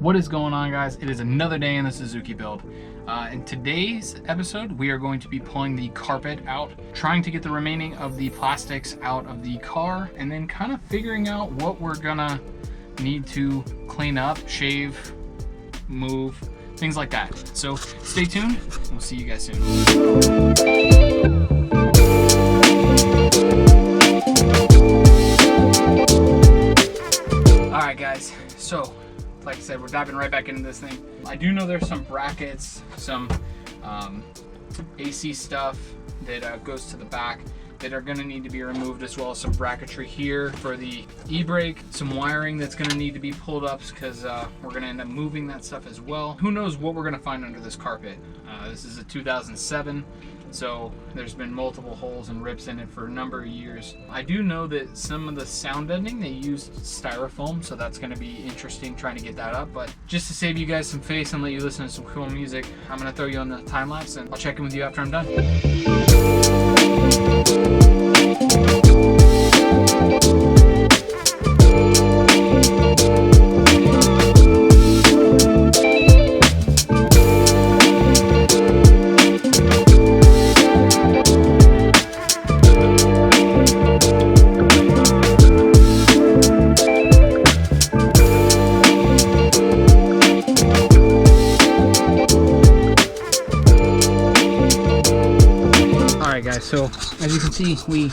What is going on, guys? It is another day in the Suzuki Build. In today's episode, we are going to be pulling the carpet out, trying to get the remaining of the plastics out of the car, and then kind of figuring out what we're gonna need to clean up, shave, move, things like that. So stay tuned. We'll see you guys soon. All right, guys. So, like I said, we're diving right back into this thing. I do know there's some brackets, some AC stuff that goes to the back that are gonna need to be removed, as well as some bracketry here for the e-brake, some wiring that's gonna need to be pulled up because we're gonna end up moving that stuff as well. Who knows what we're gonna find under this carpet. This is a 2007. So there's been multiple holes and rips in it for a number of years. I do know that some of the sound deadening, they used styrofoam, so that's gonna be interesting trying to get that up. But just to save you guys some face and let you listen to some cool music, I'm gonna throw you on the time lapse and I'll check in with you after I'm done. So as you can see, we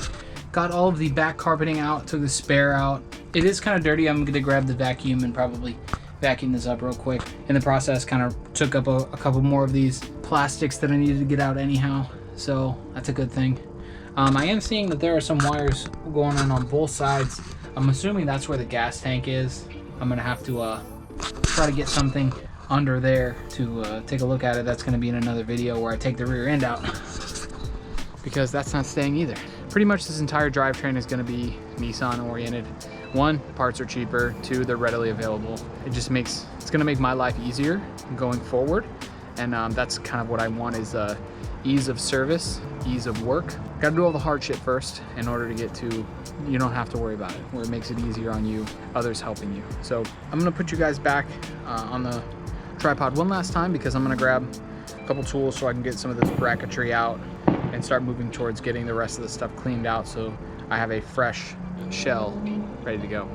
got all of the back carpeting out, took the spare out. It is kind of dirty. I'm going to grab the vacuum and probably vacuum this up real quick. In the process, kind of took up a couple more of these plastics that I needed to get out anyhow, so that's a good thing. I am seeing that there are some wires going on both sides. I'm assuming that's where the gas tank is. I'm going to have to try to get something under there to take a look at it. That's going to be in another video where I take the rear end out, because that's not staying either. Pretty much this entire drivetrain is gonna be Nissan oriented. One, parts are cheaper. Two, they're readily available. It's gonna make my life easier going forward. And that's kind of what I want, is ease of service, ease of work. Gotta do all the hard shit first in order to get to, you don't have to worry about it, where it makes it easier on you, others helping you. So I'm gonna put you guys back on the tripod one last time, because I'm gonna grab a couple tools so I can get some of this bracketry out and start moving towards getting the rest of the stuff cleaned out, so I have a fresh shell ready to go.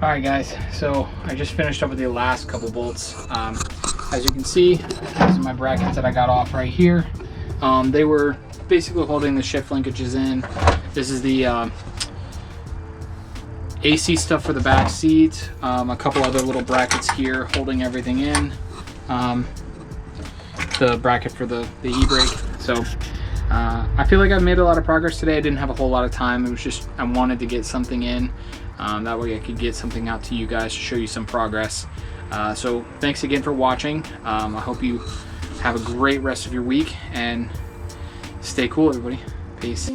Alright guys, so I just finished up with the last couple bolts. As you can see, these are my brackets that I got off right here. They were basically holding the shift linkages in. This is the AC stuff for the back seat. A couple other little brackets here holding everything in. The bracket for the e-brake. So I feel like I've made a lot of progress today. I didn't have a whole lot of time. It was just, I wanted to get something in. That way I could get something out to you guys to show you some progress. So thanks again for watching. I hope you have a great rest of your week, and stay cool, everybody. Peace.